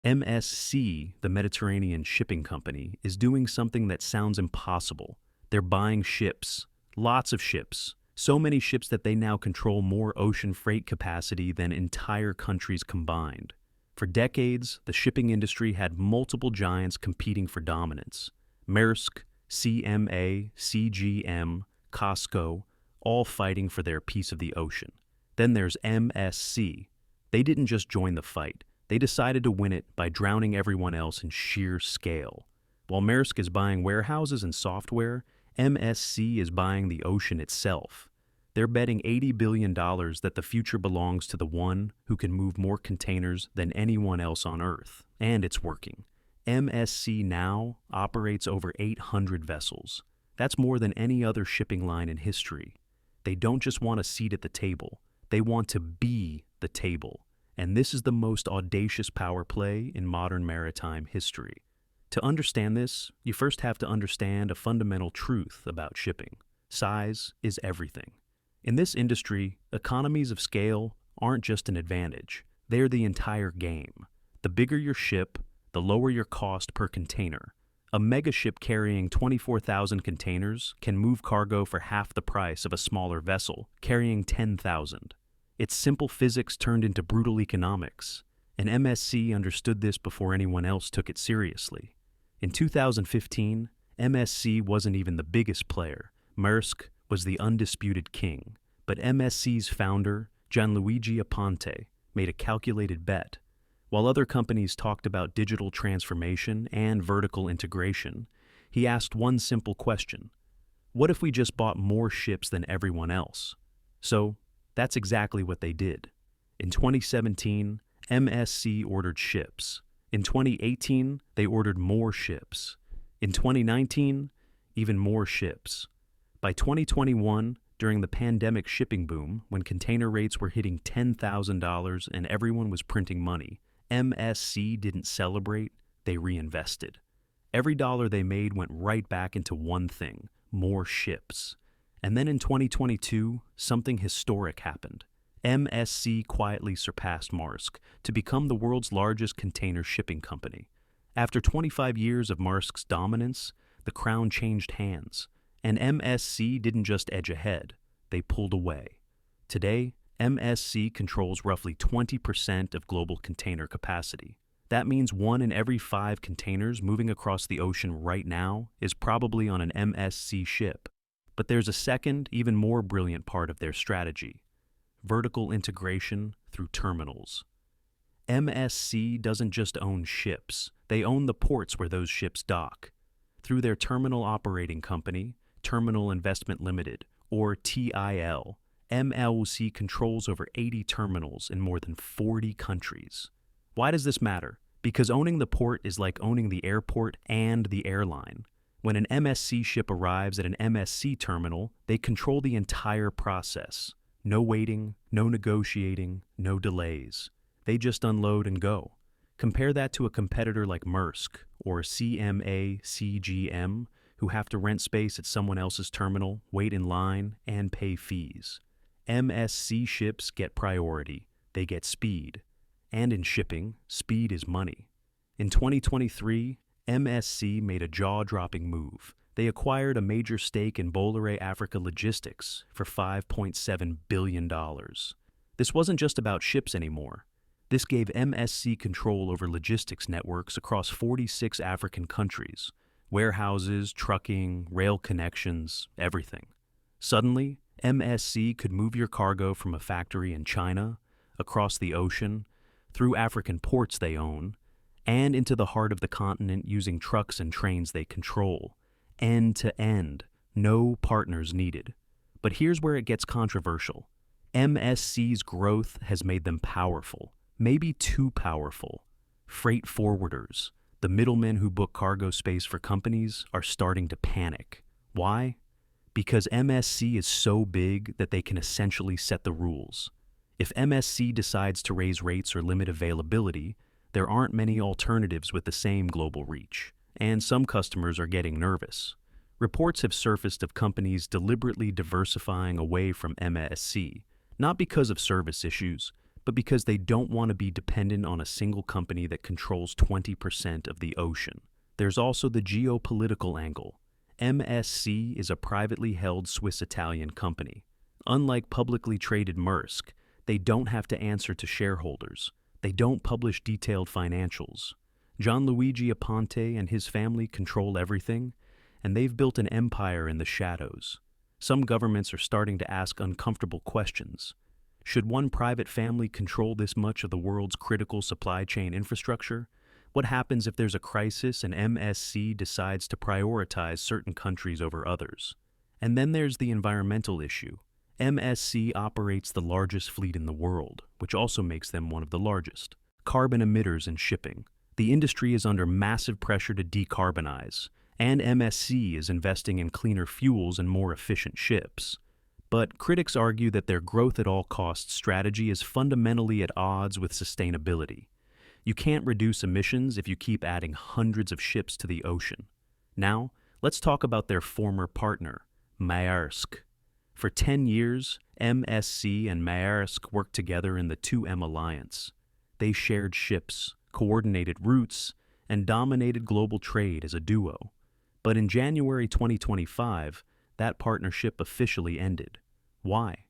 MSC, the Mediterranean Shipping Company, is doing something that sounds impossible. They're buying ships, lots of ships, so many ships that they now control more ocean freight capacity than entire countries combined. For decades, the shipping industry had multiple giants competing for dominance. Maersk, CMA, CGM, COSCO, all fighting for their piece of the ocean. Then there's MSC. They didn't just join the fight. They decided to win it by drowning everyone else in sheer scale. While Maersk is buying warehouses and software, MSC is buying the ocean itself. They're betting $80 billion that the future belongs to the one who can move more containers than anyone else on Earth. And it's working. MSC now operates over 800 vessels. That's more than any other shipping line in history. They don't just want a seat at the table. They want to be the table. And this is the most audacious power play in modern maritime history. To understand this, you first have to understand a fundamental truth about shipping. Size is everything. In this industry, economies of scale aren't just an advantage. They're the entire game. The bigger your ship, the lower your cost per container. A megaship carrying 24,000 containers can move cargo for half the price of a smaller vessel carrying 10,000. It's simple physics turned into brutal economics, and MSC understood this before anyone else took it seriously. In 2015, MSC wasn't even the biggest player. Maersk was the undisputed king, but MSC's founder, Gianluigi Aponte, made a calculated bet. While other companies talked about digital transformation and vertical integration, he asked one simple question: what if we just bought more ships than everyone else? So, that's exactly what they did. In 2017, MSC ordered ships. In 2018, they ordered more ships. In 2019, even more ships. By 2021, during the pandemic shipping boom, when container rates were hitting $10,000 and everyone was printing money, MSC didn't celebrate, they reinvested. Every dollar they made went right back into one thing: more ships. And then in 2022, something historic happened. MSC quietly surpassed Maersk to become the world's largest container shipping company. After 25 years of Maersk's dominance, the crown changed hands, and MSC didn't just edge ahead, they pulled away. Today, MSC controls roughly 20% of global container capacity. That means 1 in every 5 containers moving across the ocean right now is probably on an MSC ship. But there's a second, even more brilliant part of their strategy: vertical integration through terminals. MSC doesn't just own ships, they own the ports where those ships dock. Through their terminal operating company, Terminal Investment Limited, or TIL, MLC controls over 80 terminals in more than 40 countries. Why does this matter? Because owning the port is like owning the airport and the airline. When an MSC ship arrives at an MSC terminal, they control the entire process. No waiting, no negotiating, no delays. They just unload and go. Compare that to a competitor like Maersk or CMA, CGM, who have to rent space at someone else's terminal, wait in line, and pay fees. MSC ships get priority. They get speed. And in shipping, speed is money. In 2023, MSC made a jaw-dropping move. They acquired a major stake in Bolloré Africa Logistics for $5.7 billion. This wasn't just about ships anymore. This gave MSC control over logistics networks across 46 African countries: warehouses, trucking, rail connections, everything. Suddenly, MSC could move your cargo from a factory in China, across the ocean, through African ports they own, and into the heart of the continent using trucks and trains they control. End to end, no partners needed. But here's where it gets controversial. MSC's growth has made them powerful, maybe too powerful. Freight forwarders, the middlemen who book cargo space for companies, are starting to panic. Why? Because MSC is so big that they can essentially set the rules. If MSC decides to raise rates or limit availability, there aren't many alternatives with the same global reach, and some customers are getting nervous. Reports have surfaced of companies deliberately diversifying away from MSC, not because of service issues, but because they don't want to be dependent on a single company that controls 20% of the ocean. There's also the geopolitical angle. MSC is a privately held Swiss-Italian company. Unlike publicly traded Maersk, they don't have to answer to shareholders. They don't publish detailed financials. Gianluigi Aponte and his family control everything, and they've built an empire in the shadows. Some governments are starting to ask uncomfortable questions. Should one private family control this much of the world's critical supply chain infrastructure? What happens if there's a crisis and MSC decides to prioritize certain countries over others? And then there's the environmental issue. MSC operates the largest fleet in the world, which also makes them one of the largest. Carbon emitters in shipping. The industry is under massive pressure to decarbonize, and MSC is investing in cleaner fuels and more efficient ships. But critics argue that their growth at all costs strategy is fundamentally at odds with sustainability. You can't reduce emissions if you keep adding hundreds of ships to the ocean. Now, let's talk about their former partner, Maersk. For 10 years, MSC and Maersk worked together in the 2M Alliance. They shared ships, coordinated routes, and dominated global trade as a duo. But in January 2025, that partnership officially ended. Why?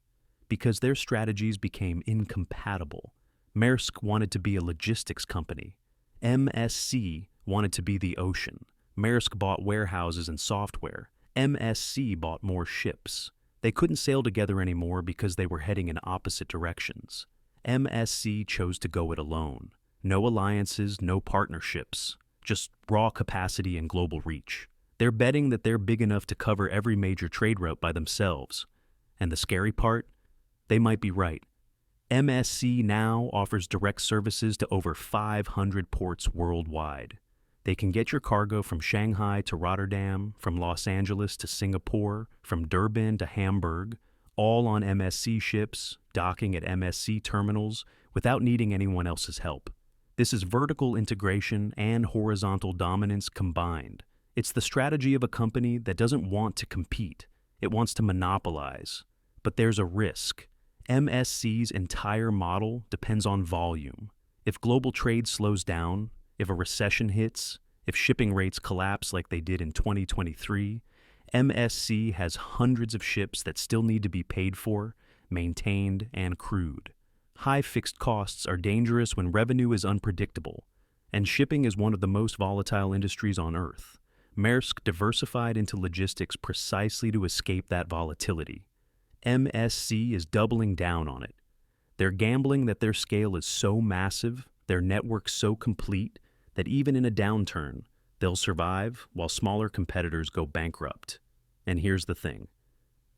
Because their strategies became incompatible. Maersk wanted to be a logistics company. MSC wanted to be the ocean. Maersk bought warehouses and software. MSC bought more ships. They couldn't sail together anymore because they were heading in opposite directions. MSC chose to go it alone. No alliances, no partnerships, just raw capacity and global reach. They're betting that they're big enough to cover every major trade route by themselves. And the scary part? They might be right. MSC now offers direct services to over 500 ports worldwide. They can get your cargo from Shanghai to Rotterdam, from Los Angeles to Singapore, from Durban to Hamburg, all on MSC ships, docking at MSC terminals, without needing anyone else's help. This is vertical integration and horizontal dominance combined. It's the strategy of a company that doesn't want to compete. It wants to monopolize. But there's a risk. MSC's entire model depends on volume. If global trade slows down, if a recession hits, if shipping rates collapse like they did in 2023, MSC has hundreds of ships that still need to be paid for, maintained, and crewed. High fixed costs are dangerous when revenue is unpredictable, and shipping is one of the most volatile industries on Earth. Maersk diversified into logistics precisely to escape that volatility. MSC is doubling down on it. They're gambling that their scale is so massive, their network so complete, that even in a downturn, they'll survive while smaller competitors go bankrupt. And here's the thing.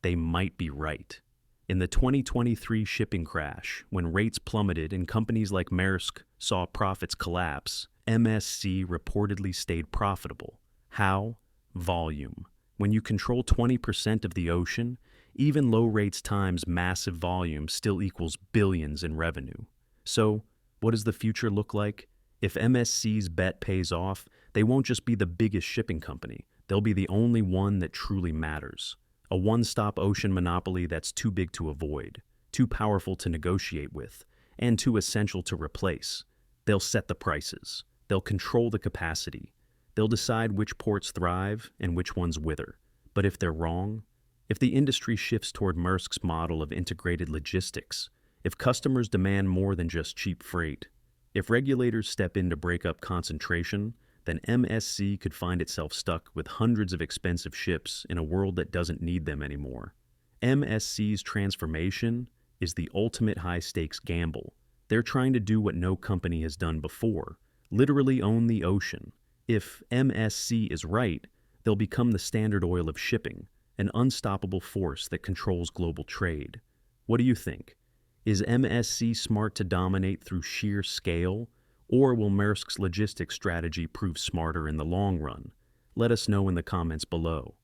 They might be right. In the 2023 shipping crash, when rates plummeted and companies like Maersk saw profits collapse, MSC reportedly stayed profitable. How? Volume. When you control 20% of the ocean, even low rates times massive volume still equals billions in revenue. So, what does the future look like? If MSC's bet pays off, they won't just be the biggest shipping company. They'll be the only one that truly matters. A one-stop ocean monopoly that's too big to avoid, too powerful to negotiate with, and too essential to replace. They'll set the prices. They'll control the capacity. They'll decide which ports thrive and which ones wither. But if they're wrong, if the industry shifts toward Maersk's model of integrated logistics, if customers demand more than just cheap freight, if regulators step in to break up concentration, then MSC could find itself stuck with hundreds of expensive ships in a world that doesn't need them anymore. MSC's transformation is the ultimate high-stakes gamble. They're trying to do what no company has done before, literally own the ocean. If MSC is right, they'll become the Standard Oil of shipping, an unstoppable force that controls global trade. What do you think? Is MSC smart to dominate through sheer scale, or will Maersk's logistics strategy prove smarter in the long run? Let us know in the comments below.